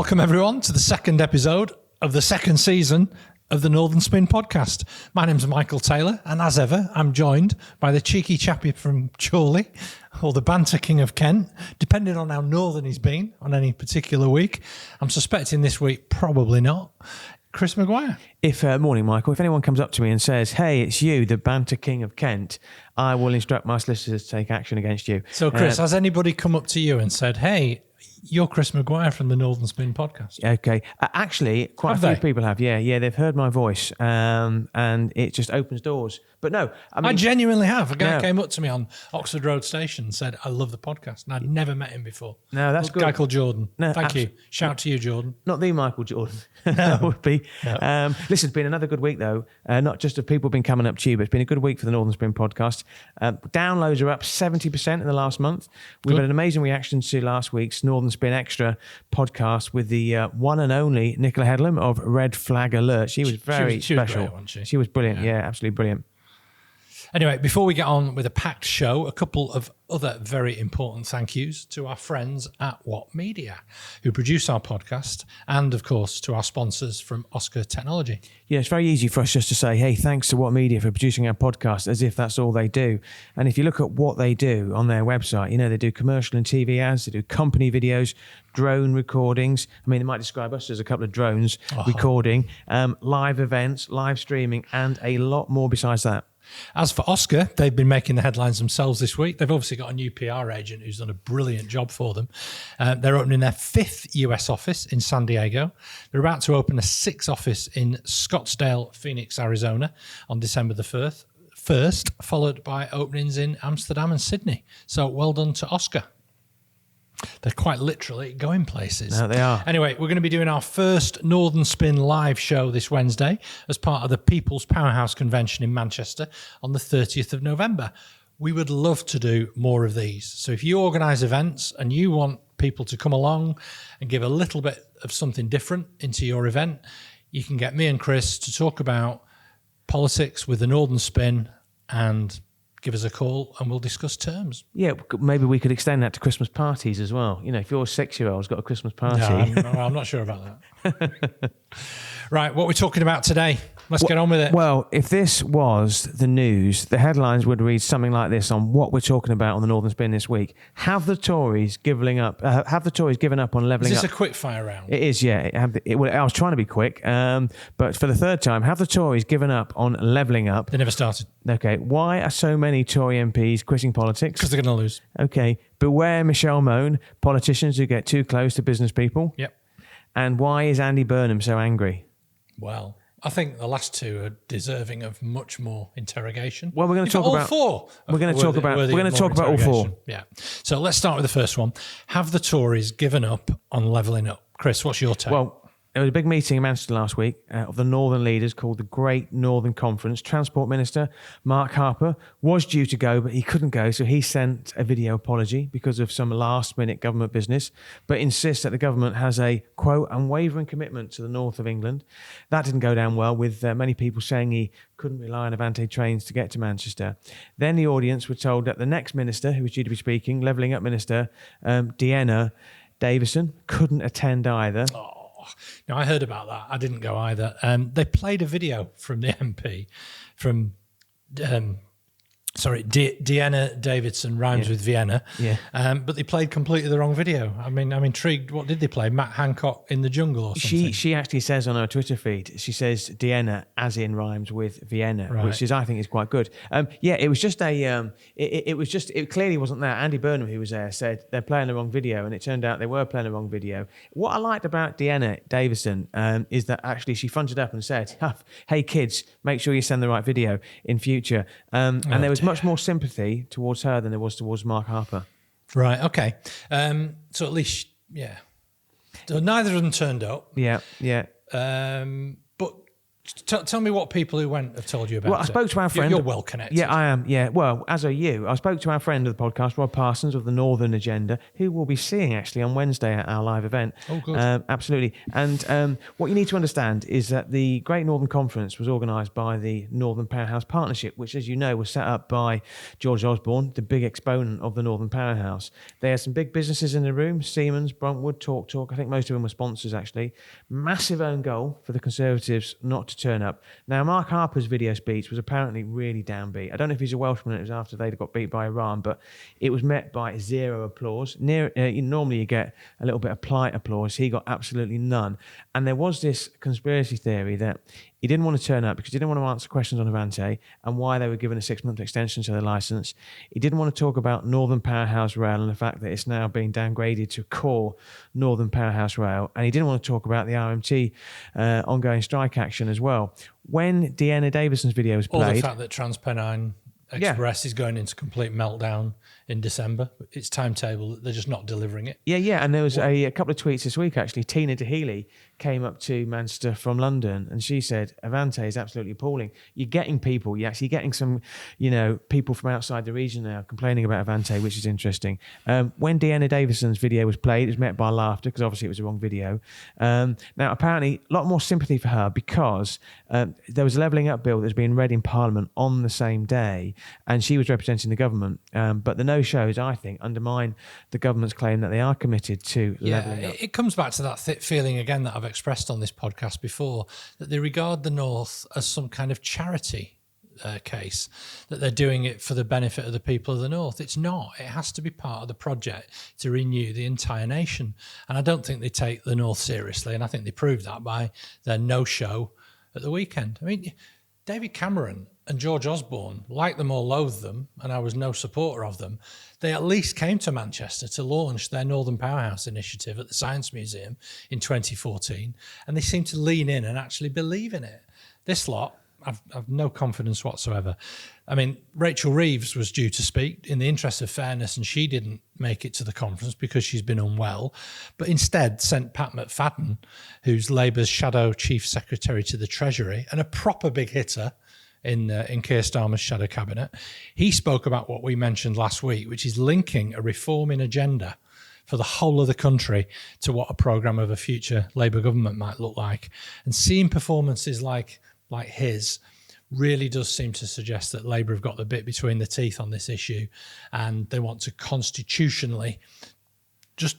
Welcome, everyone, to the second episode of the second season of the Northern Spin podcast. My name's Michael Taylor, and as ever, I'm joined by the cheeky chappie from Chorley, or the banter king of Kent, depending on how northern he's been on any particular week. I'm suspecting this week, probably not. Chris Maguire. Morning, Michael. If anyone comes up to me and says, "Hey, it's you, the banter king of Kent," I will instruct my solicitors to take action against you. So, Chris, has anybody come up to you and said, "Hey, you're Chris Maguire from the Northern Spin podcast"? Okay. Actually, quite a few people have. Yeah, they've heard my voice, and it just opens doors. But no, I genuinely have. A guy came up to me on Oxford Road Station and said, "I love the podcast," and I'd never met him before. No, that's good. A guy called Jordan. No, thank you. Shout to you, Jordan. Not the Michael Jordan. That would be. No. Listen, it's been another good week, though. Not just of people been coming up to you, but it's been a good week for the Northern Spin podcast. Downloads are up 70% in the last month. We've had an amazing reaction to last week's Northern Spin Extra podcast with the one and only Nicola Headlam of Red Flag Alert. She was very special. She was great, wasn't she? She was brilliant. Yeah, absolutely brilliant. Anyway, before we get on with a packed show, a couple of other very important thank yous to our friends at What Media, who produce our podcast, and of course to our sponsors from Oscar Technology. Yeah, it's very easy for us just to say, hey, thanks to What Media for producing our podcast, as if that's all they do. And if you look at what they do on their website, you know, they do commercial and TV ads, they do company videos, drone recordings. I mean, they might describe us as a couple of drones recording, live events, live streaming, and a lot more besides that. As for Oscar, they've been making the headlines themselves this week. They've obviously got a new PR agent who's done a brilliant job for them. They're opening their 5th US office in San Diego. They're about to open a 6th office in Scottsdale, Phoenix, Arizona on December the 1st, followed by openings in Amsterdam and Sydney. So well done to Oscar. They're quite literally going places. No, they are. Anyway, we're going to be doing our first Northern Spin live show this Wednesday as part of the People's Powerhouse Convention in Manchester on the 30th of November. We would love to do more of these. So if you organise events and you want people to come along and give a little bit of something different into your event, you can get me and Chris to talk about politics with the Northern Spin and give us a call and we'll discuss terms. Yeah, maybe we could extend that to Christmas parties as well. You know, if your 6-year-old's got a Christmas party. No, I'm not sure about that. Right, what are we talking about today? Let's get on with it. Well, if this was the news, the headlines would read something like this on what we're talking about on the Northern Spin this week. Have the Tories given up on levelling up? Is this a quick fire round? It is, yeah. I was trying to be quick, but for the third time, have the Tories given up on levelling up? They never started. Okay. Why are so many Tory MPs quitting politics? Because they're going to lose. Okay. Beware Michelle Mone, politicians who get too close to business people. Yep. And why is Andy Burnham so angry? Well, I think the last two are deserving of much more interrogation. Well, we're going to talk about all four. We're going to talk about all four. Yeah. So let's start with the first one. Have the Tories given up on levelling up? Chris, what's your take? Well, there was a big meeting in Manchester last week of the Northern leaders called the Great Northern Conference. Transport Minister Mark Harper was due to go, but he couldn't go, so he sent a video apology because of some last-minute government business, but insists that the government has a, quote, unwavering commitment to the north of England. That didn't go down well, with many people saying he couldn't rely on Avante trains to get to Manchester. Then the audience were told that the next minister, who was due to be speaking, Levelling Up Minister, Deanna Davison, couldn't attend either. Now, I heard about that. I didn't go either. They played a video from the MP from Deanna Davidson rhymes with Vienna. Yeah. But they played completely the wrong video. I mean, I'm intrigued. What did they play? Matt Hancock in the Jungle or something? She actually says on her Twitter feed, she says Deanna as in rhymes with Vienna, right, which is, I think, is quite good. It was just it clearly wasn't there. Andy Burnham, who was there, said they're playing the wrong video, and it turned out they were playing the wrong video. What I liked about Deanna Davison is that actually she fronted up and said, hey kids, make sure you send the right video in future. And there was much more sympathy towards her than there was towards Mark Harper. Right, okay. So at least, yeah. So neither of them turned up. Yeah. But Tell me what people who went have told you about it. Well, I spoke to our friend. You're well connected. Yeah, I am. Yeah. Well, as are you. I spoke to our friend of the podcast, Rob Parsons of the Northern Agenda, who we'll be seeing actually on Wednesday at our live event. Oh, good. Absolutely. And what you need to understand is that the Great Northern Conference was organised by the Northern Powerhouse Partnership, which, as you know, was set up by George Osborne, the big exponent of the Northern Powerhouse. They had some big businesses in the room: Siemens, Bruntwood, Talk. I think most of them were sponsors, actually. Massive own goal for the Conservatives not to turn up. Now, Mark Harper's video speech was apparently really downbeat. I don't know if he's a Welshman. It was after they got beat by Iran, but it was met by zero applause. Normally you get a little bit of polite applause. He got absolutely none. And there was this conspiracy theory that he didn't want to turn up because he didn't want to answer questions on Avante and why they were given a 6-month extension to their licence. He didn't want to talk about Northern Powerhouse Rail and the fact that it's now being downgraded to core Northern Powerhouse Rail. And he didn't want to talk about the RMT ongoing strike action as well. When Deanna Davison's video was played... Or the fact that TransPennine Express is going into complete meltdown in December. It's timetable. They're just not delivering it. Yeah. And there was a couple of tweets this week, actually. Tina DeHealy came up to Manchester from London and she said, Avante is absolutely appalling. You're getting people. You're actually getting some, people from outside the region now complaining about Avante, which is interesting. When Deanna Davison's video was played, it was met by laughter because obviously it was the wrong video. Now, apparently, a lot more sympathy for her because there was a levelling up bill that was being read in Parliament on the same day and she was representing the government. But the no-shows, I think, undermine the government's claim that they are committed to levelling up. It comes back to that feeling again that I've expressed on this podcast before, that they regard the North as some kind of charity case, that they're doing it for the benefit of the people of the North. It's not. It has to be part of the project to renew the entire nation. And I don't think they take the North seriously, and I think they proved that by their no-show at the weekend. I mean, David Cameron and George Osborne, like them or loathe them, and I was no supporter of them, they at least came to Manchester to launch their Northern Powerhouse initiative at the Science Museum in 2014, and they seem to lean in and actually believe in it. This lot, I've no confidence whatsoever. I mean, Rachel Reeves was due to speak in the interest of fairness, and she didn't make it to the conference because she's been unwell, but instead sent Pat McFadden, who's Labour's shadow chief secretary to the Treasury and a proper big hitter in Keir Starmer's shadow cabinet. He spoke about what we mentioned last week, which is linking a reforming agenda for the whole of the country to what a programme of a future Labour government might look like. And seeing performances like his really does seem to suggest that Labour have got the bit between the teeth on this issue, and they want to constitutionally just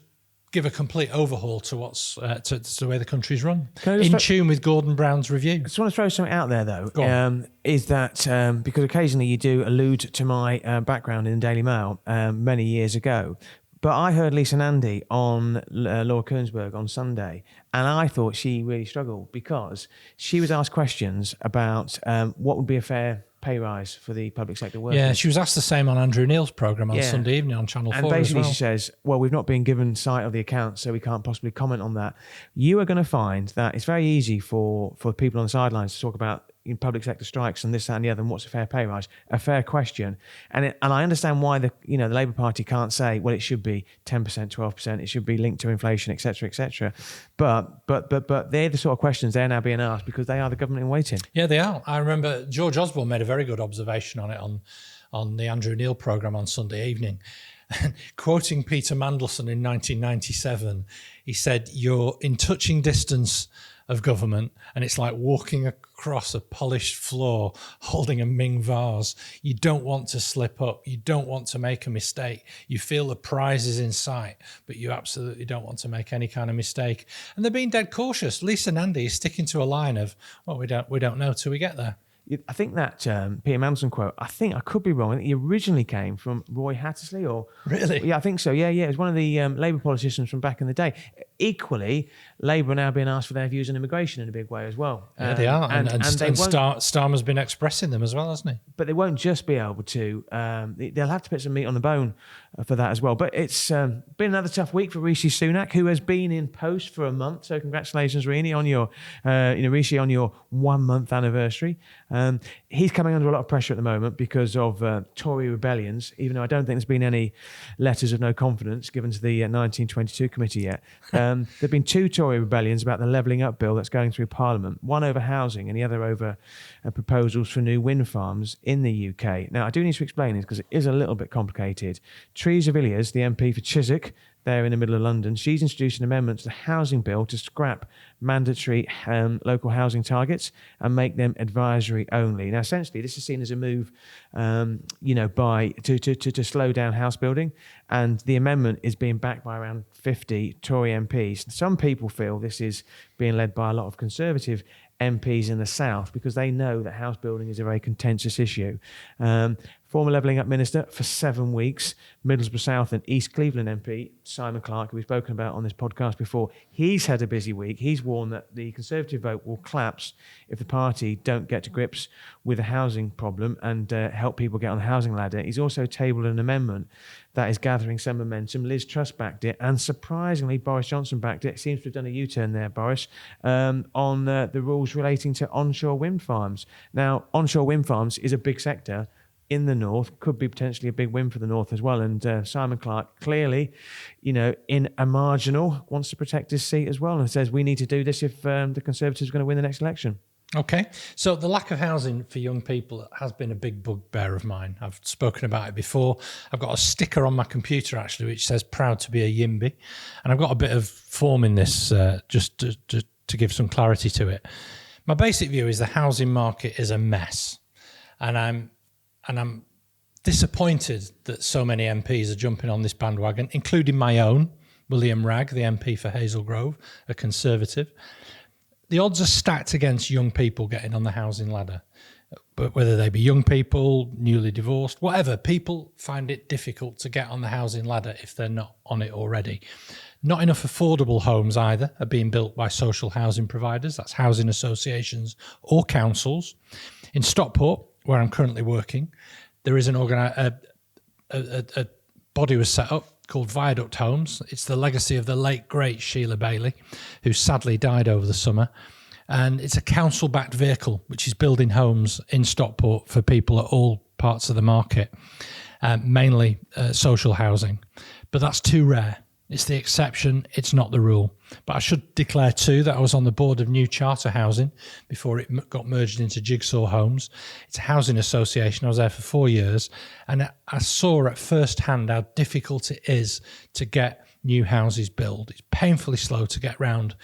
give a complete overhaul to what's to the way the country's run, in tune with Gordon Brown's review. I just want to throw something out there, though, is that because occasionally you do allude to my background in the Daily Mail many years ago, but I heard Lisa Nandy on Laura Koensberg on Sunday, and I thought she really struggled because she was asked questions about what would be a fair pay rise for the public sector workers. Yeah, she was asked the same on Andrew Neil's programme on Sunday evening on Channel 4 and basically as well. She says, well, we've not been given sight of the accounts, so we can't possibly comment on that. You are going to find that it's very easy for people on the sidelines to talk about public sector strikes and this, that and the other, and what's a fair pay rise? A fair question. And I understand why the Labour Party can't say, well, it should be 10%, 12%, it should be linked to inflation, etc., etc. But they're the sort of questions they're now being asked because they are the government in waiting. Yeah, they are. I remember George Osborne made a very good observation on it on the Andrew Neil programme on Sunday evening. Quoting Peter Mandelson in 1997, he said, "You're in touching distance of government, and it's like walking across a polished floor holding a Ming vase. You don't want to slip up. You don't want to make a mistake. You feel the prize is in sight, but you absolutely don't want to make any kind of mistake." And they're being dead cautious. Lisa Nandy is sticking to a line of, well, we don't know till we get there. I think that Peter Mandelson quote, I think I could be wrong, I think he originally came from Roy Hattersley, or... Really? Yeah, I think so. Yeah. It was one of the Labour politicians from back in the day. Equally, Labour are now being asked for their views on immigration in a big way as well. Yeah, they are. And Starmer's been expressing them as well, hasn't he? But they won't just be able to... they'll have to put some meat on the bone for that as well. But it's been another tough week for Rishi Sunak, who has been in post for a month. So congratulations, Rishi, on your 1 month anniversary. He's coming under a lot of pressure at the moment because of Tory rebellions, even though I don't think there's been any letters of no confidence given to the 1922 committee yet. There have been 2 Tory rebellions about the Levelling Up bill that's going through Parliament, one over housing and the other over proposals for new wind farms in the UK. Now, I do need to explain this because it is a little bit complicated. Teresa Villiers, the MP for Chiswick, there in the middle of London, she's introduced an amendment to the housing bill to scrap mandatory local housing targets and make them advisory only. Now, essentially, this is seen as a move, to slow down house building, and the amendment is being backed by around 50 Tory MPs. Some people feel this is being led by a lot of Conservative MPs in the South because they know that house building is a very contentious issue. Former Levelling Up Minister for 7 weeks, Middlesbrough South and East Cleveland MP, Simon Clarke, who we've spoken about on this podcast before, he's had a busy week. He's warned that the Conservative vote will collapse if the party don't get to grips with the housing problem and help people get on the housing ladder. He's also tabled an amendment that is gathering some momentum. Liz Truss backed it, and surprisingly, Boris Johnson backed it. Seems to have done a U-turn there, Boris, on the rules relating to onshore wind farms. Now, onshore wind farms is a big sector in the north, could be potentially a big win for the north as well. And Simon Clarke, clearly, in a marginal, wants to protect his seat as well and says we need to do this if the Conservatives are going to win the next election. Okay, so the lack of housing for young people has been a big bugbear of mine. I've spoken about it before. I've got a sticker on my computer, actually, which says proud to be a YIMBY. And I've got a bit of form in this just to give some clarity to it. My basic view is the housing market is a mess. And I'm disappointed that so many MPs are jumping on this bandwagon, including my own, William Ragg, the MP for Hazel Grove, a Conservative. The odds are stacked against young people getting on the housing ladder. But whether they be young people, newly divorced, whatever, people find it difficult to get on the housing ladder if they're not on it already. Not enough affordable homes either are being built by social housing providers, that's housing associations or councils. In Stockport, where I'm currently working, there is a body was set up called Viaduct Homes. It's the legacy of the late, great Sheila Bailey, who sadly died over the summer. And it's a council-backed vehicle which is building homes in Stockport for people at all parts of the market, mainly social housing. But that's too rare. It's the exception, it's not the rule. But I should declare too that I was on the board of New Charter Housing before it got merged into Jigsaw Homes. It's a housing association. I was there for 4 years, and I saw at first hand how difficult it is to get new houses built. It's painfully slow to get round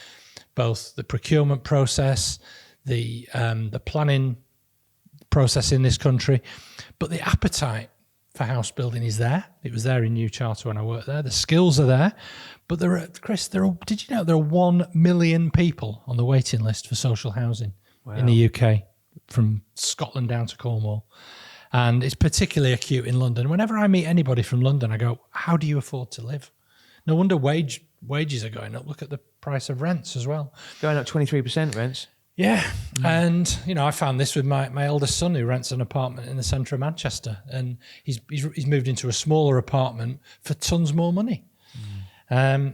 both the procurement process, the planning process in this country, but the appetite for house building is there. It was there in New Charter when I worked there. The skills are there, but did you know there are 1 million people on the waiting list for social housing in the UK, from Scotland down to Cornwall, and it's particularly acute in London. Whenever I meet anybody from London, I go, "How do you afford to live?" No wonder wages are going up. Look at the price of rents as well. Going up 23% rents. Yeah, and I found this with my eldest son, who rents an apartment in the centre of Manchester, and he's moved into a smaller apartment for tons more money. But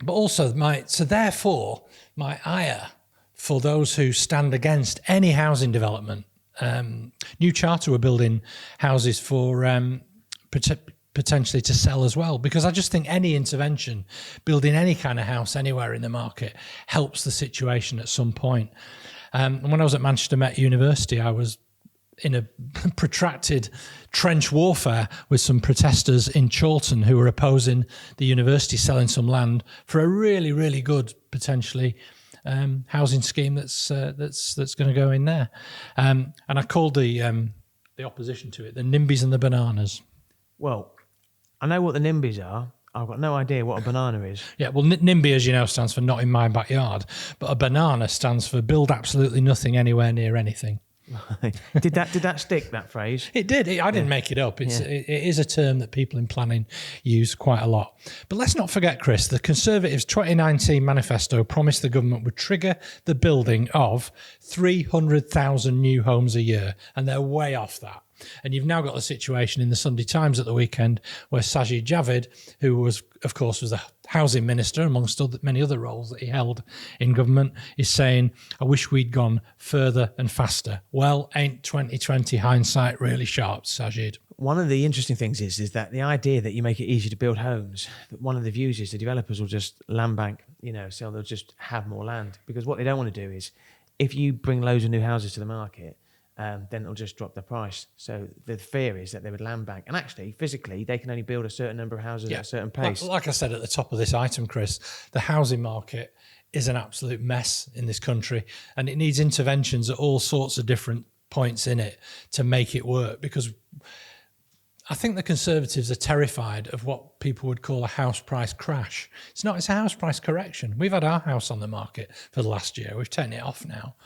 also therefore my ire for those who stand against any housing development. New Charter were building houses for potentially to sell as well, because I just think any intervention, building any kind of house anywhere in the market, helps the situation at some point. And when I was at Manchester Met University, I was in a protracted trench warfare with some protesters in Chorlton who were opposing the university selling some land for a really, really good, potentially housing scheme that's going to go in there. And I called the opposition to it the NIMBYs and the bananas. Well, I know what the NIMBYs are. I've got no idea what a banana is. Yeah, well, NIMBY, as you know, stands for not in my backyard, but a banana stands for build absolutely nothing anywhere near anything. Did that stick, that phrase? It did. I didn't make it up. It is a term that people in planning use quite a lot. But let's not forget, Chris, the Conservatives' 2019 manifesto promised the government would trigger the building of 300,000 new homes a year, and they're way off that. And you've now got the situation in the Sunday Times at the weekend where Sajid Javid, who was, of course, was housing minister, amongst many other roles that he held in government, is saying, I wish we'd gone further and faster. Well, ain't 2020 hindsight really sharp, Sajid? One of the interesting things is that the idea that you make it easier to build homes, that one of the views is the developers will just land bank, so they'll just have more land. Because what they don't want to do is, if you bring loads of new houses to the market, then it'll just drop the price. So the fear is that they would land bank. And actually, physically, they can only build a certain number of houses at a certain pace. Like I said at the top of this item, Chris, the housing market is an absolute mess in this country, and it needs interventions at all sorts of different points in it to make it work, because I think the Conservatives are terrified of what people would call a house price crash. It's not, it's a house price correction. We've had our house on the market for the last year. We've taken it off now.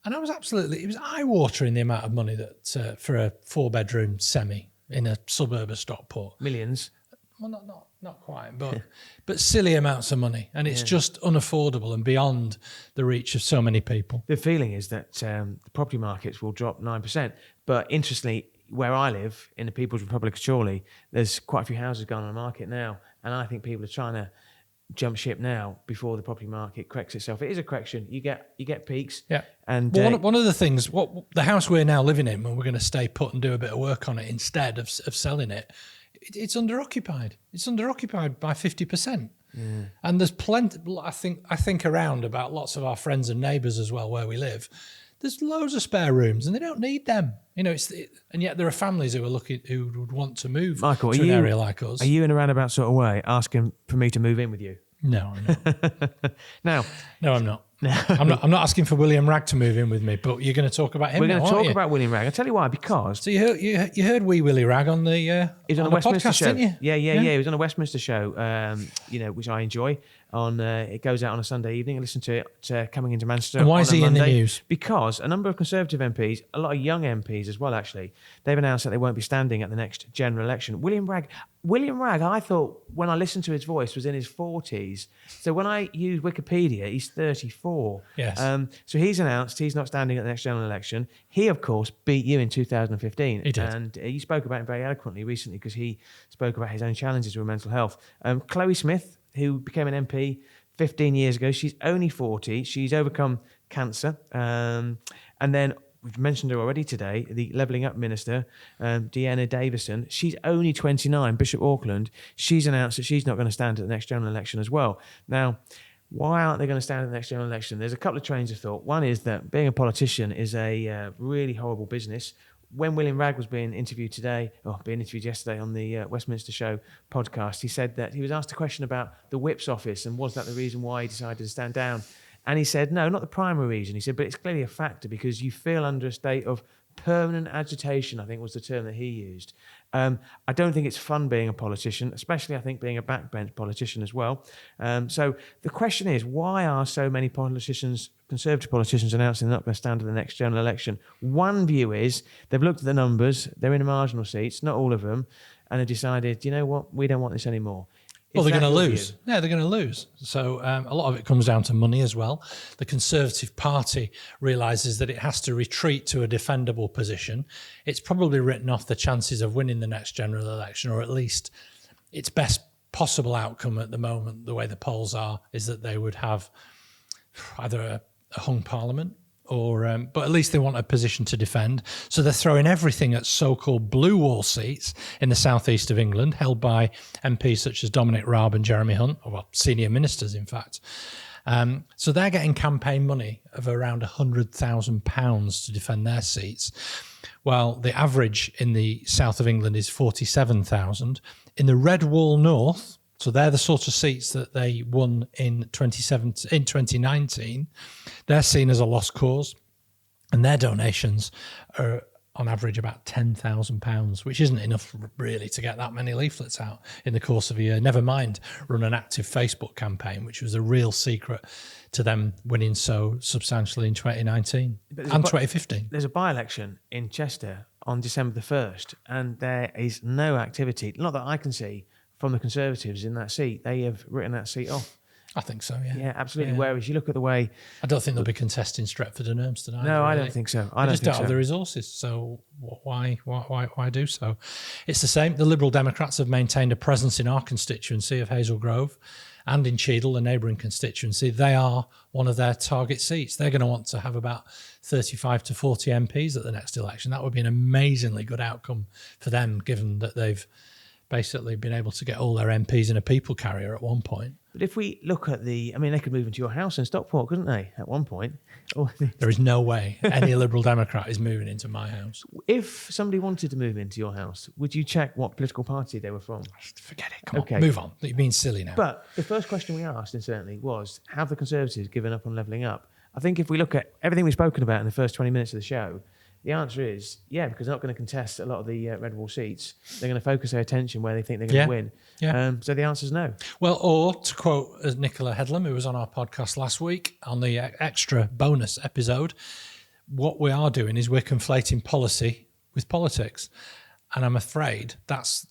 And it was eye-watering the amount of money that for a 4-bedroom semi in a suburb of Stockport. Millions. Well, not quite, but silly amounts of money. And it's just unaffordable and beyond the reach of so many people. The feeling is that the property markets will drop 9%. But interestingly, where I live, in the People's Republic of Chorley, there's quite a few houses going on the market now. And I think people are trying to jump ship now before the property market corrects itself. It is a correction. You get peaks. Yeah. And one of the things, what the house we're now living in, when we're going to stay put and do a bit of work on it instead of selling it, it's underoccupied. It's underoccupied by 50%. Yeah. And there's plenty. I think around about lots of our friends and neighbours as well where we live. There's loads of spare rooms, and they don't need them. And yet there are families who would want to move Michael, to an area like us. Are you in a roundabout sort of way asking for me to move in with you? No, I'm not. No, I'm not. No. I'm not asking for William Ragg to move in with me, but you're going to talk about him. We're going to talk about William Ragg. I'll tell you why. Because so you heard wee Willie Ragg on the he's on a Westminster podcast, show. didn't you? Yeah. He was on a Westminster show, which I enjoy. It goes out on a Sunday evening. I listen to it coming into Manchester. And why is he Monday, in the news? Because a number of Conservative MPs, a lot of young MPs as well, actually, they've announced that they won't be standing at the next general election. William Ragg, I thought when I listened to his voice was in his 40s. So when I use Wikipedia, he's 34. Yes. So he's announced he's not standing at the next general election. He, of course, beat you in 2015. He did. And you spoke about him very eloquently recently because he spoke about his own challenges with mental health. Chloe Smith, who became an MP 15 years ago, she's only 40. She's overcome cancer. And then we've mentioned her already today, the Levelling Up Minister, Deanna Davison. She's only 29, Bishop Auckland. She's announced that she's not going to stand at the next general election as well. Now, why aren't they going to stand at the next general election? There's a couple of trains of thought. One is that being a politician is a really horrible business. When William Ragg was being interviewed yesterday on the Westminster Show podcast, he said that he was asked a question about the Whip's office and was that the reason why he decided to stand down? And he said, no, not the primary reason. He said, but it's clearly a factor because you feel under a state of permanent agitation, I think was the term that he used. I don't think it's fun being a politician, especially I think being a backbench politician as well. So the question is, why are so many politicians, Conservative politicians, announcing they're not going to stand at the next general election? One view is they've looked at the numbers, they're in the marginal seats, not all of them, and have decided, you know what, we don't want this anymore. Well, they're going to lose. Yeah, they're going to lose. So a lot of it comes down to money as well. The Conservative Party realises that it has to retreat to a defendable position. It's probably written off the chances of winning the next general election, or at least its best possible outcome at the moment, the way the polls are, is that they would have either a hung parliament or, but at least they want a position to defend. So they're throwing everything at so-called blue wall seats in the southeast of England, held by MPs such as Dominic Raab and Jeremy Hunt, or well, senior ministers, in fact. So they're getting campaign money of around £100,000 to defend their seats, while the average in the south of England is 47,000. In the Red Wall North, so they're the sort of seats that they won in 2019. They're seen as a lost cause, and their donations are on average about £10,000, which isn't enough really to get that many leaflets out in the course of a year. Never mind run an active Facebook campaign, which was a real secret to them winning so substantially in 2019 and 2015. There's a by-election in Chester on December the 1st, and there is no activity, not that I can see, from the Conservatives in that seat. They have written that seat off. I think so, yeah. Yeah, absolutely. Yeah. Whereas you look at the way... I don't think they'll be contesting Stretford and Ermston either. No, really. I don't think so. They just don't have the resources, so why do so? It's the same. The Liberal Democrats have maintained a presence in our constituency of Hazel Grove, and in Cheadle, the neighbouring constituency, they are one of their target seats. They're going to want to have about 35 to 40 MPs at the next election. That would be an amazingly good outcome for them, given that they've basically been able to get all their MPs in a people carrier at one point. But if we look at they could move into your house in Stockport, couldn't they, at one point? There is no way any Liberal Democrat is moving into my house. If somebody wanted to move into your house, would you check what political party they were from? Forget it. Come on, move on. You're being silly now. But the first question we asked, incidentally, was, have the Conservatives given up on levelling up? I think if we look at everything we've spoken about in the first 20 minutes of the show, the answer is, yeah, because they're not going to contest a lot of the red wall seats. They're going to focus their attention where they think they're going to win. Yeah. So the answer is no. Well, or to quote Nicola Headlam, who was on our podcast last week on the extra bonus episode, what we are doing is we're conflating policy with politics. And I'm afraid that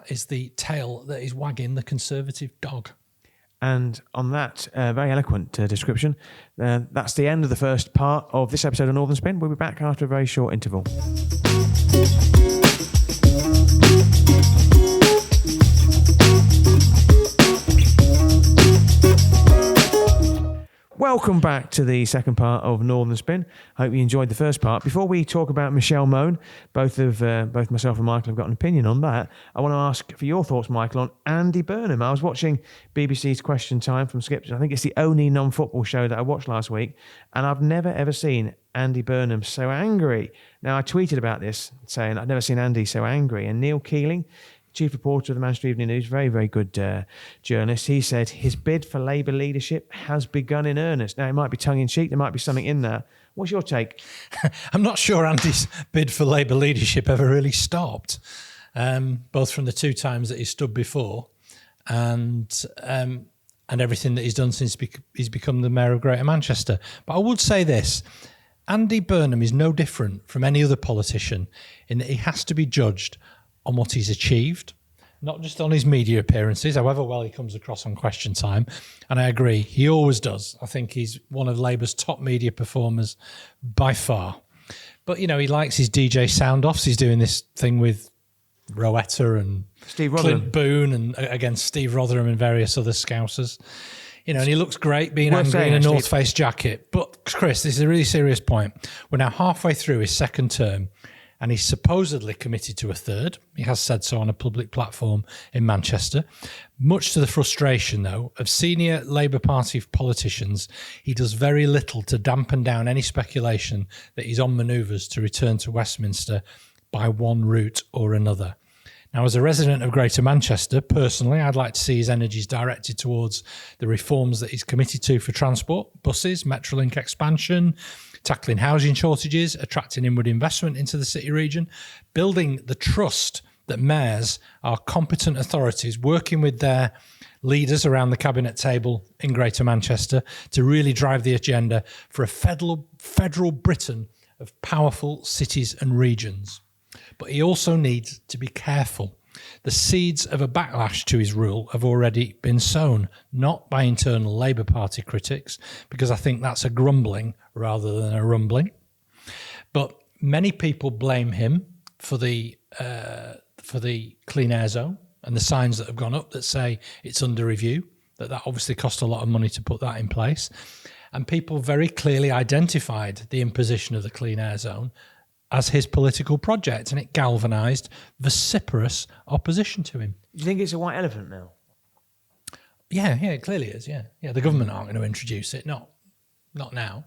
is the tail that is wagging the Conservative dog. And on that very eloquent description, that's the end of the first part of this episode of Northern Spin. We'll be back after a very short interval. Welcome back to the second part of Northern Spin. Hope you enjoyed the first part. Before we talk about Michelle Mone, both myself and Michael have got an opinion on that. I want to ask for your thoughts, Michael, on Andy Burnham. I was watching BBC's Question Time from Skipton. I think it's the only non-football show that I watched last week, and I've never ever seen Andy Burnham so angry. Now, I tweeted about this, saying I've never seen Andy so angry, and Neil Keeling, chief reporter of the Manchester Evening News, very, very good journalist. He said his bid for Labour leadership has begun in earnest. Now, it might be tongue-in-cheek. There might be something in there. What's your take? I'm not sure Andy's bid for Labour leadership ever really stopped, both from the two times that he stood before and everything that he's done since he's become the Mayor of Greater Manchester. But I would say this. Andy Burnham is no different from any other politician in that he has to be judged on what he's achieved, not just on his media appearances, however well he comes across on Question Time. And I agree, he always does. I think he's one of Labour's top media performers by far. But, he likes his DJ sound-offs. He's doing this thing with Rowetta and Steve Rotherham. Clint Boone and against Steve Rotherham and various other Scousers. And he looks great being angry in a North Face jacket. But, Chris, this is a really serious point. We're now halfway through his second term, and he's supposedly committed to a third. He has said so on a public platform in Manchester. Much to the frustration, though, of senior Labour Party politicians, he does very little to dampen down any speculation that he's on manoeuvres to return to Westminster by one route or another. Now, as a resident of Greater Manchester, personally, I'd like to see his energies directed towards the reforms that he's committed to for transport, buses, Metrolink expansion, tackling housing shortages, attracting inward investment into the city region, building the trust that mayors are competent authorities working with their leaders around the cabinet table in Greater Manchester to really drive the agenda for a federal Britain of powerful cities and regions. But he also needs to be careful. The seeds of a backlash to his rule have already been sown, not by internal Labour Party critics, because I think that's a grumbling rather than a rumbling. But many people blame him for the clean air zone and the signs that have gone up that say it's under review, that obviously cost a lot of money to put that in place. And people very clearly identified the imposition of the clean air zone as his political project, and it galvanised vociferous opposition to him. Do you think it's a white elephant now? Yeah, it clearly is, yeah. The government aren't going to introduce it, not now.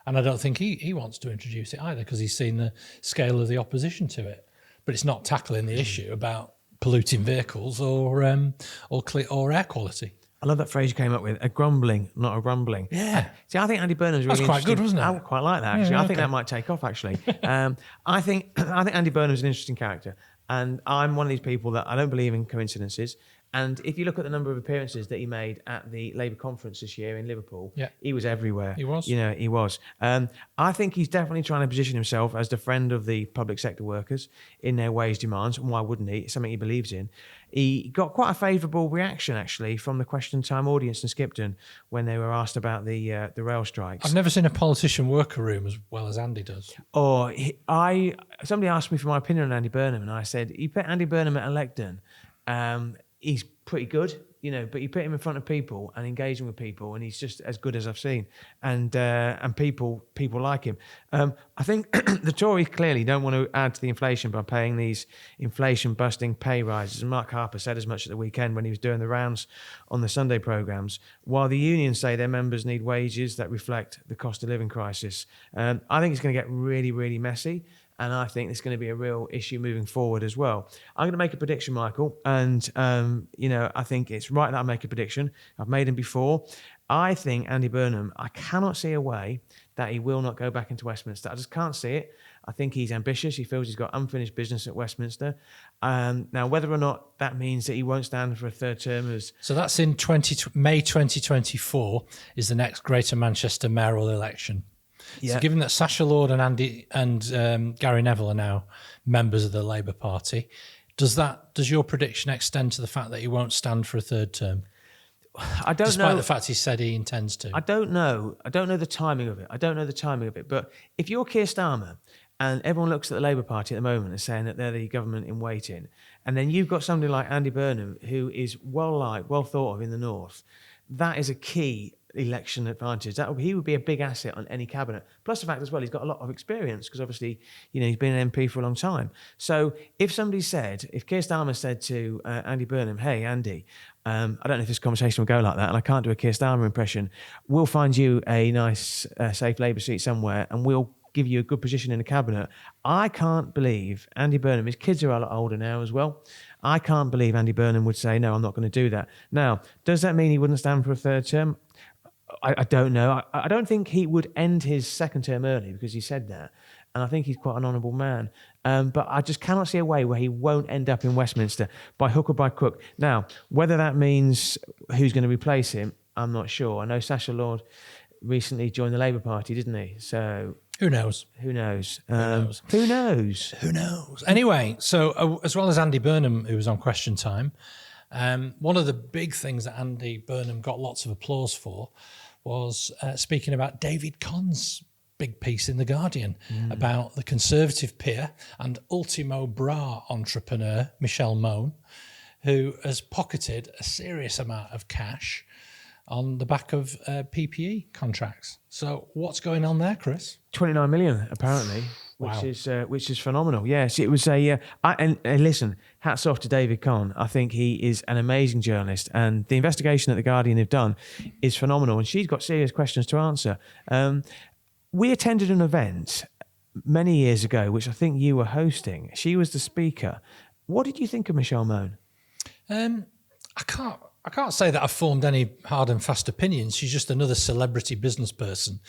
And I don't think he wants to introduce it either, because he's seen the scale of the opposition to it. But it's not tackling the issue about polluting vehicles or air quality. I love that phrase you came up with, a grumbling, not a rumbling. Yeah. See, I think Andy Burnham's really That's quite good, wasn't it? I quite like that, actually. Yeah, I think that might take off, actually. I think Andy Burnham's an interesting character. And I'm one of these people that I don't believe in coincidences. And if you look at the number of appearances that he made at the Labour conference this year in Liverpool, he was everywhere. He was. He was. I think he's definitely trying to position himself as the friend of the public sector workers in their wage demands. And why wouldn't he? It's something he believes in. He got quite a favourable reaction, actually, from the Question Time audience in Skipton when they were asked about the rail strikes. I've never seen a politician work a room as well as Andy does. Somebody asked me for my opinion on Andy Burnham, and I said, you put Andy Burnham at Electon, he's pretty good, but you put him in front of people and engaging with people, and he's just as good as I've seen. And people like him. I think the Tories clearly don't want to add to the inflation by paying these inflation-busting pay rises. And Mark Harper said as much at the weekend when he was doing the rounds on the Sunday programmes, while the unions say their members need wages that reflect the cost of living crisis. I think it's going to get really, really messy. And I think it's going to be a real issue moving forward as well. I'm going to make a prediction, Michael. And, I think it's right that I make a prediction. I've made them before. I think Andy Burnham, I cannot see a way that he will not go back into Westminster. I just can't see it. I think he's ambitious. He feels he's got unfinished business at Westminster. Now, whether or not that means that he won't stand for a third term is... So that's in May 2024 is the next Greater Manchester mayoral election. Yeah. So given that Sacha Lord and Gary Neville are now members of the Labour Party, does your prediction extend to the fact that he won't stand for a third term? I don't know. Despite the fact he said he intends to. I don't know the timing of it. But if you're Keir Starmer and everyone looks at the Labour Party at the moment and saying that they're the government in waiting, and then you've got somebody like Andy Burnham who is well thought of in the North, that is a key election advantage. He would be a big asset on any cabinet. Plus the fact as well, he's got a lot of experience because obviously, he's been an MP for a long time. So if Keir Starmer said to Andy Burnham, hey, Andy, I don't know if this conversation will go like that, and I can't do a Keir Starmer impression, we'll find you a nice, safe Labour seat somewhere and we'll give you a good position in the cabinet. I can't believe Andy Burnham, his kids are a lot older now as well. I can't believe Andy Burnham would say, no, I'm not going to do that. Now, does that mean he wouldn't stand for a third term? I don't know. I don't think he would end his second term early because he said that. And I think he's quite an honourable man. But I just cannot see a way where he won't end up in Westminster by hook or by crook. Now, whether that means who's going to replace him, I'm not sure. I know Sacha Lord recently joined the Labour Party, didn't he? So... Who knows? Who knows? Anyway, so as well as Andy Burnham, who was on Question Time, one of the big things that Andy Burnham got lots of applause for was speaking about David Conn's big piece in The Guardian about the Conservative peer and Ultimo Bra entrepreneur, Michelle Mone, who has pocketed a serious amount of cash on the back of PPE contracts. So what's going on there, Chris? 29 million, apparently, Wow. which is phenomenal. Yes, it was and listen, hats off to David Conn. I think he is an amazing journalist, and the investigation that The Guardian have done is phenomenal, and she's got serious questions to answer. We attended an event many years ago, which I think you were hosting. She was the speaker. What did you think of Michelle Mone? I can't say that I've formed any hard and fast opinions. She's just another celebrity business person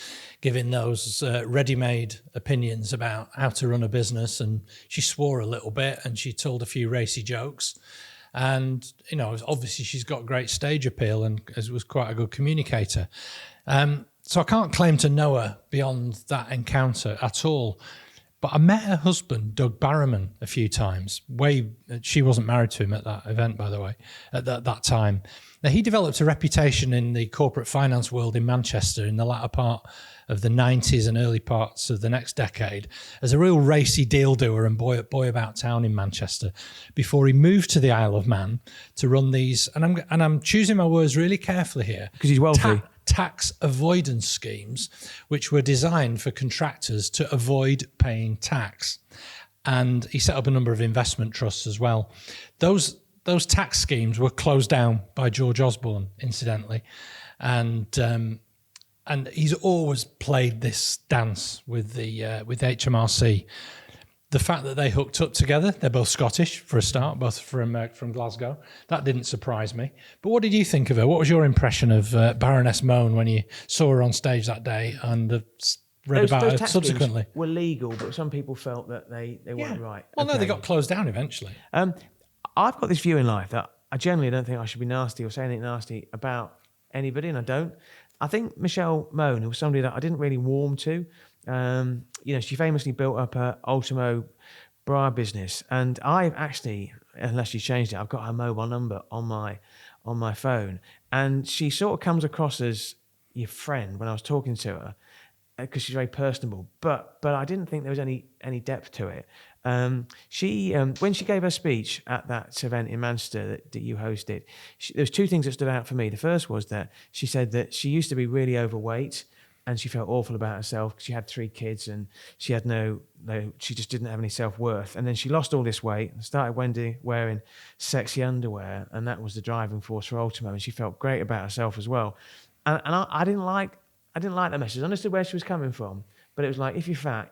giving those ready-made opinions about how to run a business. And she swore a little bit and she told a few racy jokes. And, obviously she's got great stage appeal and was quite a good communicator. So I can't claim to know her beyond that encounter at all. But I met her husband, Doug Barrowman, a few times. She wasn't married to him at that event, by the way, at that time. Now, he developed a reputation in the corporate finance world in Manchester in the latter part of the 90s and early parts of the next decade as a real racy deal doer and boy about town in Manchester before he moved to the Isle of Man to run these. And I'm choosing my words really carefully here. Because he's wealthy. Tax avoidance schemes, which were designed for contractors to avoid paying tax. And he set up a number of investment trusts as well. Those tax schemes were closed down by George Osborne, incidentally. And he's always played this dance with HMRC. The fact that they hooked up together, they're both Scottish for a start, both from Glasgow. That didn't surprise me. But what did you think of her? What was your impression of Baroness Mone when you saw her on stage that day and read about her subsequently? Were legal, but some people felt that they weren't right. Well, no, they got closed down eventually. I've got this view in life that I generally don't think I should be nasty or say anything nasty about anybody, and I don't. I think Michelle Mone, who was somebody that I didn't really warm to, she famously built up her Ultimo bra business, and I've actually, unless she changed it, I've got her mobile number on my phone, and she sort of comes across as your friend when I was talking to her because she's very personable, but I didn't think there was any depth to it. She when she gave her speech at that event in Manchester that you hosted, there was two things that stood out for me. The first was that she said that she used to be really overweight and she felt awful about herself because she had 3 kids and she had she just didn't have any self-worth. And then she lost all this weight and started wearing sexy underwear, and that was the driving force for Ultimo, and she felt great about herself as well. And I didn't like that message. I understood where she was coming from, but it was like, if you're fat,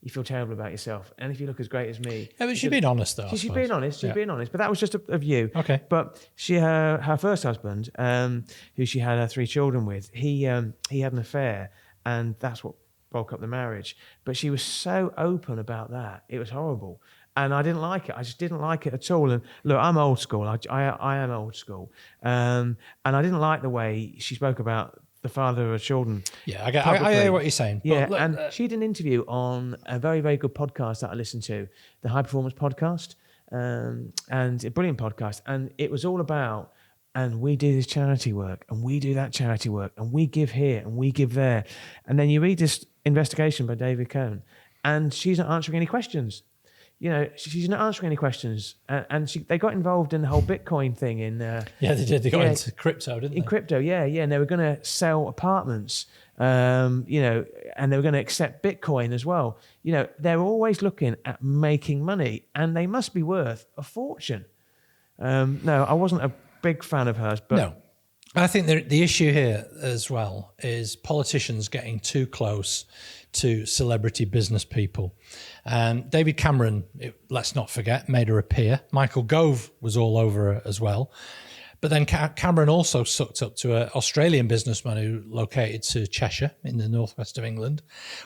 you feel terrible about yourself, and if you look as great as me. Yeah, but she's been honest though. She's being honest. She's being honest, but that was just a view. Okay. But her first husband, who she had her 3 children with, he had an affair, and that's what broke up the marriage. But she was so open about that; it was horrible, and I didn't like it. I just didn't like it at all. And look, I'm old school. I am old school, and I didn't like the way she spoke about the father of her children. Yeah, I hear what you're saying. Yeah, look, and she did an interview on a very, very good podcast that I listened to, the High Performance Podcast, and a brilliant podcast. And it was all about, and we do this charity work, and we do that charity work, and we give here, and we give there. And then you read this investigation by David Cohn, and she's not answering any questions. She's not answering any questions, and they got involved in the whole Bitcoin thing. Yeah, they did. They got into crypto, didn't they? In crypto, yeah, and they were going to sell apartments, and they were going to accept Bitcoin as well. They're always looking at making money, and they must be worth a fortune. No, I wasn't a big fan of hers, but no. I think the issue here as well is politicians getting too close to celebrity business people. David Cameron, let's not forget, made her a peer. Michael Gove was all over her as well. But then Cameron also sucked up to an Australian businessman who located to Cheshire in the northwest of England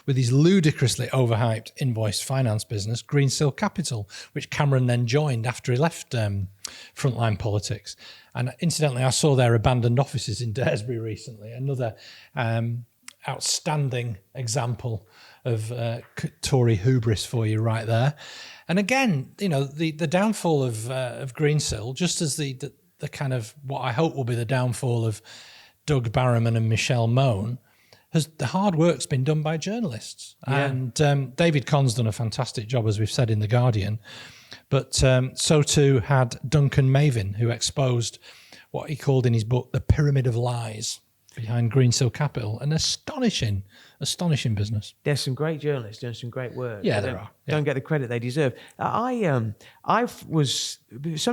with his ludicrously overhyped invoice finance business, Greensill Capital, which Cameron then joined after he left frontline politics. And incidentally, I saw their abandoned offices in Daresbury recently, another outstanding example of Tory hubris for you right there. And again, the downfall of Greensill, just as the kind of what I hope will be the downfall of Doug Barrowman and Michelle Mone, the hard work's been done by journalists. Yeah. And David Conn's done a fantastic job, as we've said in The Guardian. But so too had Duncan Mavin, who exposed what he called in his book the pyramid of lies behind Greensill Capital. An astonishing business. There's some great journalists doing some great work. Yeah, there are. Don't get the credit they deserve. Somebody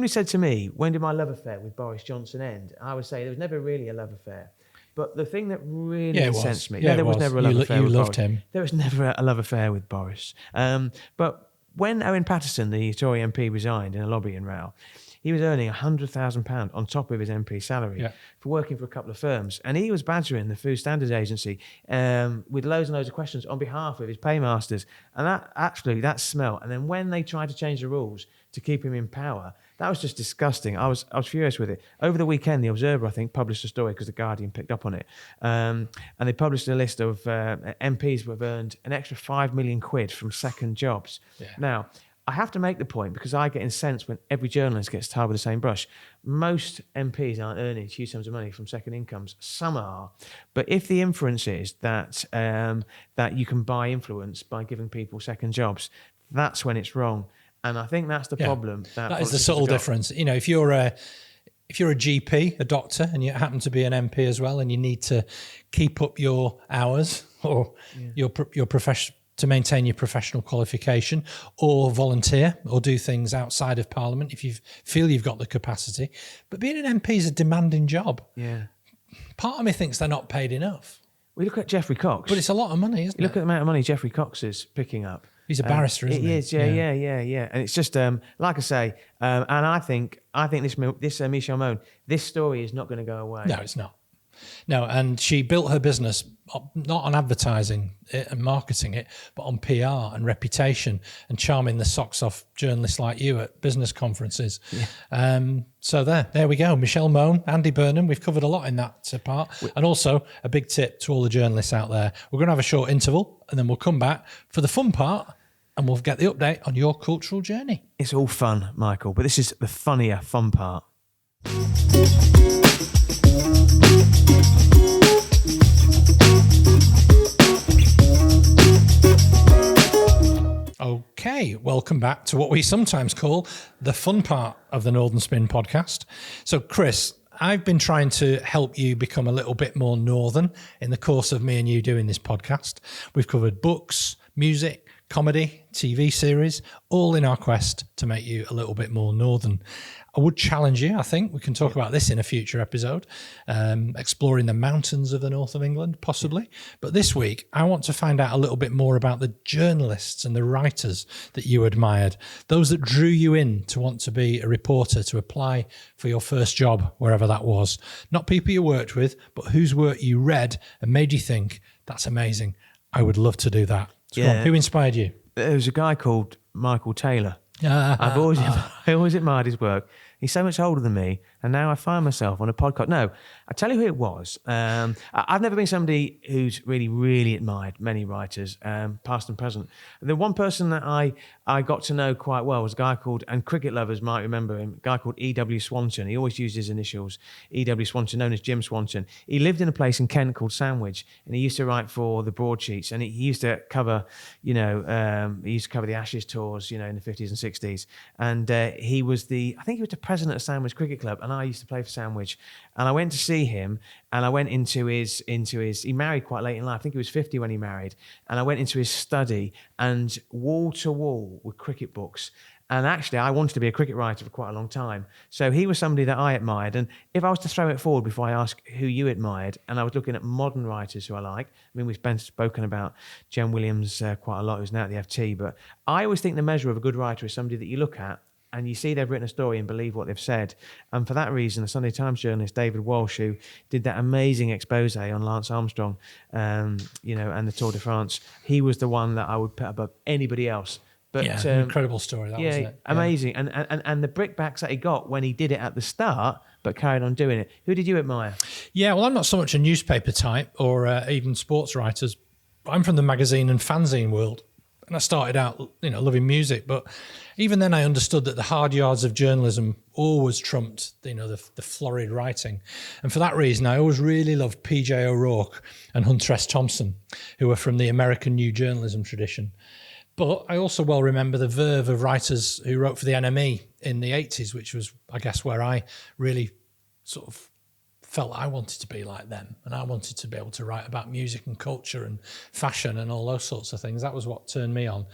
said to me, when did my love affair with Boris Johnson end? I would say there was never really a love affair. But the thing that really incensed me, there was never a love affair with Boris. You loved him. There was never a love affair with Boris. But when Owen Paterson, the Tory MP, resigned in a lobbying row, he was earning £100,000 on top of his MP salary for working for a couple of firms. And he was badgering the Food Standards Agency with loads and loads of questions on behalf of his paymasters. And that smell. And then when they tried to change the rules to keep him in power, that was just disgusting. I was furious with it. Over the weekend, The Observer, I think, published a story because The Guardian picked up on it. And they published a list of MPs who have earned an extra £5 million from second jobs. Yeah. Now, I have to make the point because I get incensed when every journalist gets tarred with the same brush. Most MPs aren't earning huge sums of money from second incomes. Some are. But if the inference is that you can buy influence by giving people second jobs, that's when it's wrong. And I think that's the problem. That is the subtle difference. If you're a GP, a doctor, and you happen to be an MP as well, and you need to keep up your hours or your profession to maintain your professional qualification, or volunteer, or do things outside of Parliament if you feel you've got the capacity. But being an MP is a demanding job. Yeah. Part of me thinks they're not paid enough. We look at Geoffrey Cox. But it's a lot of money, isn't it? Look at the amount of money Geoffrey Cox is picking up. He's a barrister, isn't he? He is, yeah. And it's just, like I say, and I think this Michelle Mone, this story is not going to go away. No, it's not. No, and she built her business not on advertising it and marketing it, but on PR and reputation and charming the socks off journalists like you at business conferences. Yeah. So there we go. Michelle Mone, Andy Burnham. We've covered a lot in that part. And also a big tip to all the journalists out there. We're going to have a short interval and then we'll come back for the fun part and we'll get the update on your cultural journey. It's all fun, Michael, but this is the funnier fun part. Okay, welcome back to what we sometimes call the fun part of the Northern Spin podcast. So, Chris, I've been trying to help you become a little bit more northern in the course of me and you doing this podcast. We've covered books, music, comedy, TV series, all in our quest to make you a little bit more northern. I would challenge you, I think, we can talk about this in a future episode, exploring the mountains of the north of England, possibly. But this week, I want to find out a little bit more about the journalists and the writers that you admired, those that drew you in to want to be a reporter, to apply for your first job, wherever that was. Not people you worked with, but whose work you read and made you think, that's amazing. I would love to do that. So go on, who inspired you? There was a guy called Michael Taylor. I always admired his work. He's so much older than me, and now I find myself on a podcast. No, I'll tell you who it was. I've never been somebody who's really, really admired many writers, past and present. The one person that I got to know quite well was a guy called, and cricket lovers might remember him, a guy called E.W. Swanson. He always used his initials, E.W. Swanson, known as Jim Swanson. He lived in a place in Kent called Sandwich, and he used to write for the broadsheets, and he used to cover, he used to cover the Ashes tours, in the 50s and 60s. And he was I think he was the president of Sandwich Cricket Club, and I used to play for Sandwich. And I went to see him, and I went into his, he married quite late in life. I think he was 50 when he married. And I went into his study, and wall to wall with cricket books. And actually, I wanted to be a cricket writer for quite a long time. So he was somebody that I admired. And if I was to throw it forward before I ask who you admired, and I was looking at modern writers who I like, I mean, we've spoken about Jen Williams quite a lot, who's now at the FT, but I always think the measure of a good writer is somebody that you look at and you see they've written a story and believe what they've said. And for that reason, the Sunday Times journalist David Walsh, who did that amazing expose on Lance Armstrong, and the Tour de France, he was the one that I would put above anybody else. But incredible story, that wasn't it? Amazing. And the brickbacks that he got when he did it at the start, but carried on doing it. Who did you admire? Yeah, well, I'm not so much a newspaper type or even sports writers. I'm from the magazine and fanzine world. And I started out, loving music, but even then I understood that the hard yards of journalism always trumped, the florid writing. And for that reason, I always really loved P.J. O'Rourke and Hunter S. Thompson, who were from the American new journalism tradition. But I also well remember the verve of writers who wrote for the NME in the 80s, which was, I guess, where I really sort of felt I wanted to be like them, and I wanted to be able to write about music and culture and fashion and all those sorts of things. That was what turned me on.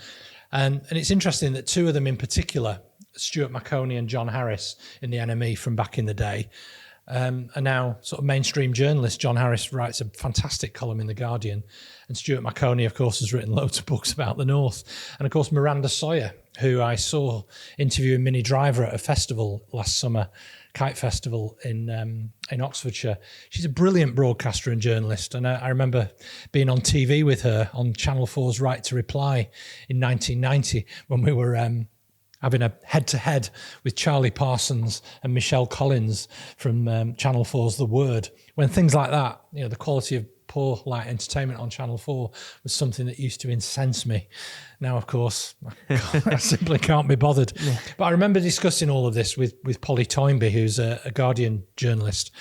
And it's interesting that two of them in particular, Stuart Maconie and John Harris in the NME from back in the day, are now sort of mainstream journalists. John Harris writes a fantastic column in The Guardian, and Stuart Maconie, of course, has written loads of books about the North. And of course, Miranda Sawyer, who I saw interviewing Minnie Driver at a festival last summer, Kite Festival in Oxfordshire. She's a brilliant broadcaster and journalist, and I remember being on TV with her on Channel 4's Right to Reply in 1990 when we were having a head-to-head with Charlie Parsons and Michelle Collins from Channel 4's The Word. When things like that, the quality of poor light entertainment on Channel 4 was something that used to incense me. Now, of course, I simply can't be bothered. Yeah. But I remember discussing all of this with Polly Toynbee, who's a Guardian journalist.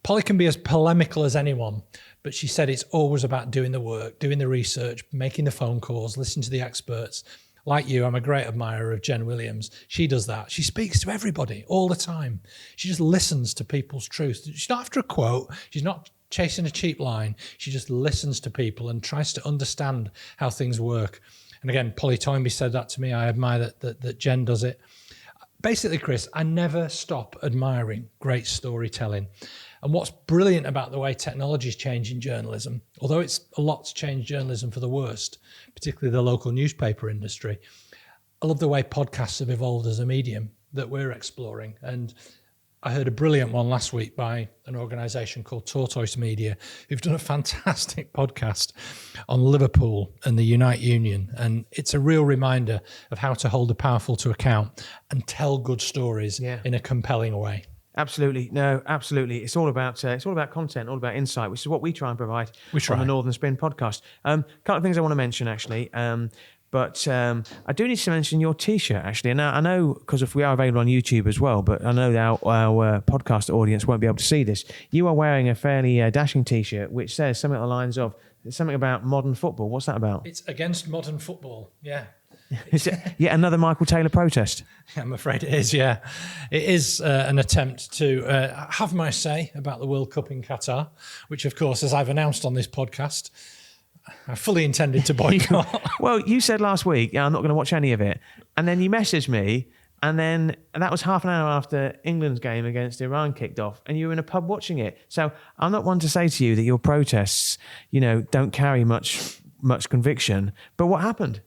Polly can be as polemical as anyone, but she said it's always about doing the work, doing the research, making the phone calls, listening to the experts. Like you, I'm a great admirer of Jen Williams. She does that. She speaks to everybody all the time. She just listens to people's truth. She's not after a quote. She's not chasing a cheap line. She just listens to people and tries to understand how things work. And again, Polly Toynbee said that to me. I admire that Jen does it. Basically, Chris, I never stop admiring great storytelling. And what's brilliant about the way technology is changing journalism, although it's a lot's changed journalism for the worst, particularly the local newspaper industry, I love the way podcasts have evolved as a medium that we're exploring. And I heard a brilliant one last week by an organisation called Tortoise Media, who've done a fantastic podcast on Liverpool and the Unite Union. And it's a real reminder of how to hold the powerful to account and tell good stories in a compelling way. Absolutely. No, absolutely. It's all about content, all about insight, which is what we try and provide on the Northern Spin podcast. Couple of things I want to mention, actually. But I do need to mention your T-shirt, actually. And I know, because if we are available on YouTube as well, but I know our podcast audience won't be able to see this. You are wearing a fairly dashing T-shirt, which says something along the lines of something about modern football. What's that about? It's against modern football, yeah. Is it yet another Michael Taylor protest? I'm afraid it is, yeah. It is an attempt to have my say about the World Cup in Qatar, which, of course, as I've announced on this podcast, I fully intended to boycott. Well, you said last week, I'm not going to watch any of it. And then you messaged me, and that was half an hour after England's game against Iran kicked off, and you were in a pub watching it. So I'm not one to say to you that your protests, don't carry much conviction. But what happened?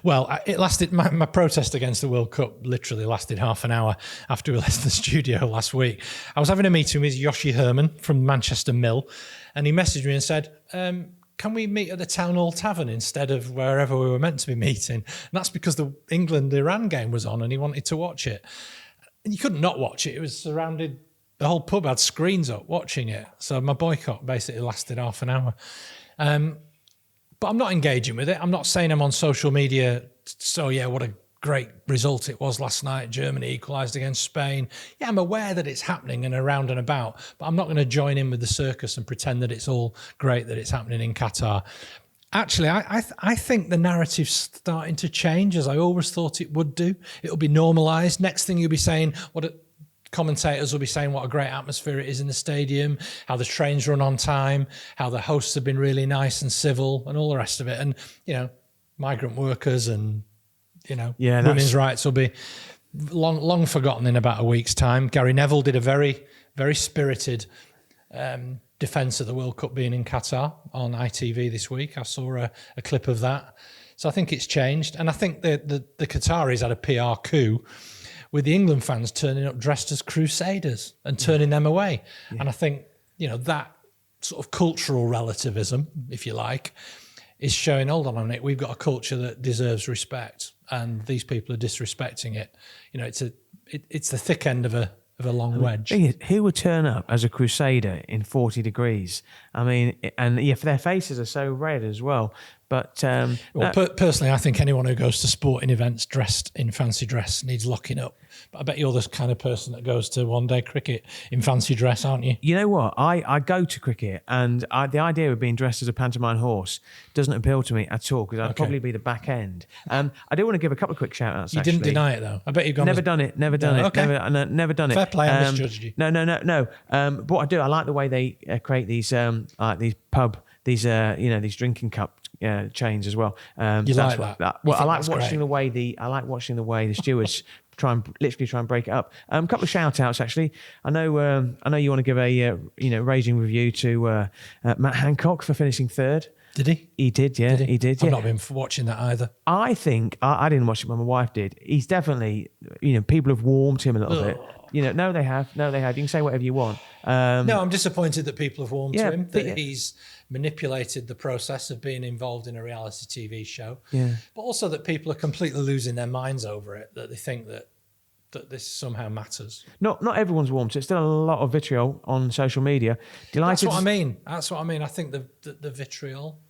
Well, it lasted. My protest against the World Cup literally lasted half an hour after we left the studio last week. I was having a meeting with Yoshi Herman from Manchester Mill, and he messaged me and said, can we meet at the Town Hall Tavern instead of wherever we were meant to be meeting? And that's because the England-Iran game was on and he wanted to watch it. And you couldn't not watch it. It was surrounded, the whole pub had screens up watching it. So my boycott basically lasted half an hour. But I'm not engaging with it. I'm not saying I'm on social media, so yeah, what a great result it was last night. Germany equalised against Spain. Yeah, I'm aware that it's happening and around and about, but I'm not going to join in with the circus and pretend that it's all great that it's happening in Qatar. Actually, I think the narrative's starting to change, as I always thought it would do. It'll be normalised. Next thing you'll be saying, commentators will be saying what a great atmosphere it is in the stadium, how the trains run on time, how the hosts have been really nice and civil and all the rest of it. And, migrant workers and, women's rights will be long forgotten in about a week's time. Gary Neville did a very, very spirited defence of the World Cup being in Qatar on ITV this week. I saw a clip of that. So I think it's changed. And I think the Qataris had a PR coup with the England fans turning up dressed as crusaders and turning them away. Yeah. And I think, that sort of cultural relativism, if you like, is showing, hold on a minute, we've got a culture that deserves respect and these people are disrespecting it. It's the thick end of a long wedge. Thing is, who would turn up as a crusader in 40 degrees? I mean, and yeah, their faces are so red as well. But personally, I think anyone who goes to sporting events dressed in fancy dress needs locking up. But I bet you're the kind of person that goes to one-day cricket in fancy dress, aren't you? You know what? I go to cricket, and the idea of being dressed as a pantomime horse doesn't appeal to me at all, because I'd probably be the back end. I do want to give a couple of quick shout-outs. You didn't deny it, though. I bet you've gone. Never done it. Never done it. Okay. Never done it. Fair play. I misjudged you. No. But what I do, I like the way they create these these drinking cup chains as well. You like that? Well, I like watching the way the stewards try and break it up. A couple of shout outs actually. I know you want to give a raging review to Matt Hancock for finishing third. Did he? He did, yeah. He did. I've not been watching that either. I think I didn't watch it, but my wife did. He's definitely, people have warmed him a little bit. No, they have. You can say whatever you want. No, I'm disappointed that people have warmed to him, that he's manipulated the process of being involved in a reality TV show. Yeah. But also that people are completely losing their minds over it, that they think that this somehow matters. Not everyone's warmed to it. Still a lot of vitriol on social media. That's what I mean. I think the vitriol.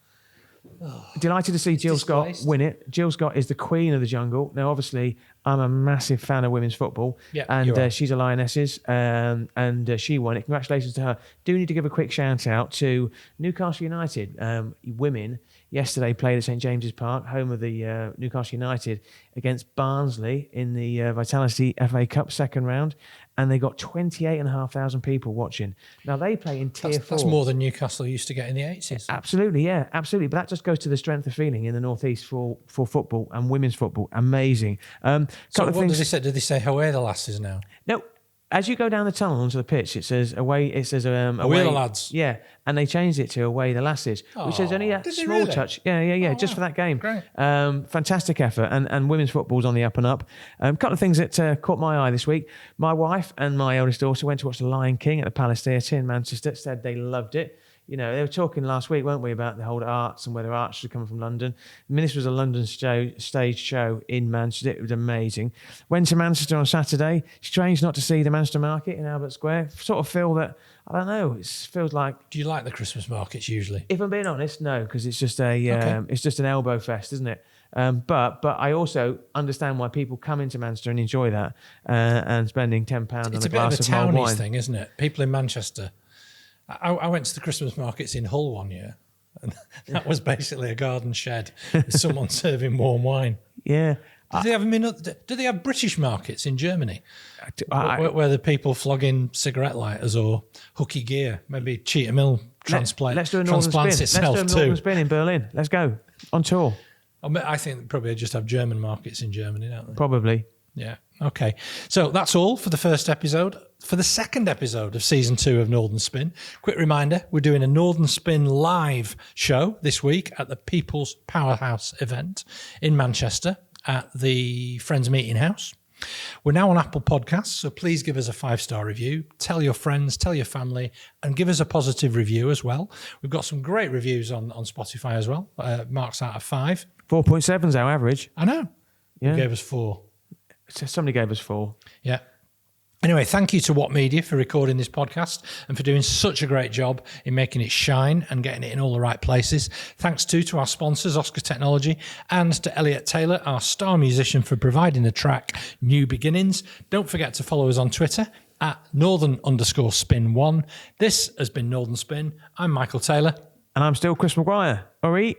Delighted to see Jill Scott win it. Jill Scott is the queen of the jungle. Now, obviously, I'm a massive fan of women's football, and she's a Lionesses, and she won it. Congratulations to her. Do need to give a quick shout out to Newcastle United. Women yesterday played at St James's Park, home of the Newcastle United, against Barnsley in the Vitality FA Cup second round, and they got 28,500 people watching. Now, they play in Tier 4. That's more than Newcastle used to get in the 80s. Absolutely, yeah, absolutely. But that just goes to the strength of feeling in the North East for football and women's football. Amazing. So what did they say? Did they say away the lasses now? No. As you go down the tunnel onto the pitch, it says away. It says away the lads. Yeah, and they changed it to away the lasses, which is only a small touch. Yeah, just for that game. Great. Fantastic effort, and women's football's on the up and up. A couple of things that caught my eye this week. My wife and my eldest daughter went to watch The Lion King at the Palace Theatre in Manchester. Said they loved it. They were talking last week, weren't we, about the whole arts and whether arts should come from London. I mean, this was a London stage show in Manchester. It was amazing. Went to Manchester on Saturday. Strange not to see the Manchester Market in Albert Square. Sort of feel that, I don't know, it feels like... Do you like the Christmas markets usually? If I'm being honest, no, because it's just it's just an elbow fest, isn't it? But I also understand why people come into Manchester and enjoy that and spending £10 on a glass of mulled wine. It's a bit of a townies thing, isn't it? People in Manchester... I went to the Christmas markets in Hull one year, And that was basically a garden shed with someone serving warm wine. Yeah. Do they have British markets in Germany where the people flogging cigarette lighters or hooky gear? Maybe Cheetah Mill Let's do a northern spin. transplants Let's do itself a too. northern spin in Berlin. Let's go on tour. I think they probably just have German markets in Germany, don't they? Probably. Yeah. Okay. So that's all for the first episode. For the second episode of season 2 of Northern Spin, quick reminder, we're doing a Northern Spin live show this week at the People's Powerhouse event in Manchester at the Friends Meeting House. We're now on Apple Podcasts, so please give us a 5-star review. Tell your friends, tell your family, and give us a positive review as well. We've got some great reviews on Spotify as well. Marks out of 5. 4.7 is our average. I know. Yeah. You gave us 4. Somebody gave us 4. Yeah. Anyway, thank you to What Media for recording this podcast and for doing such a great job in making it shine and getting it in all the right places. Thanks to our sponsors, Oscar Technology, and to Elliot Taylor, our star musician, for providing the track New Beginnings. Don't forget to follow us on Twitter at Northern_Spin1. This has been Northern Spin. I'm Michael Taylor. And I'm still Chris Maguire. Ori.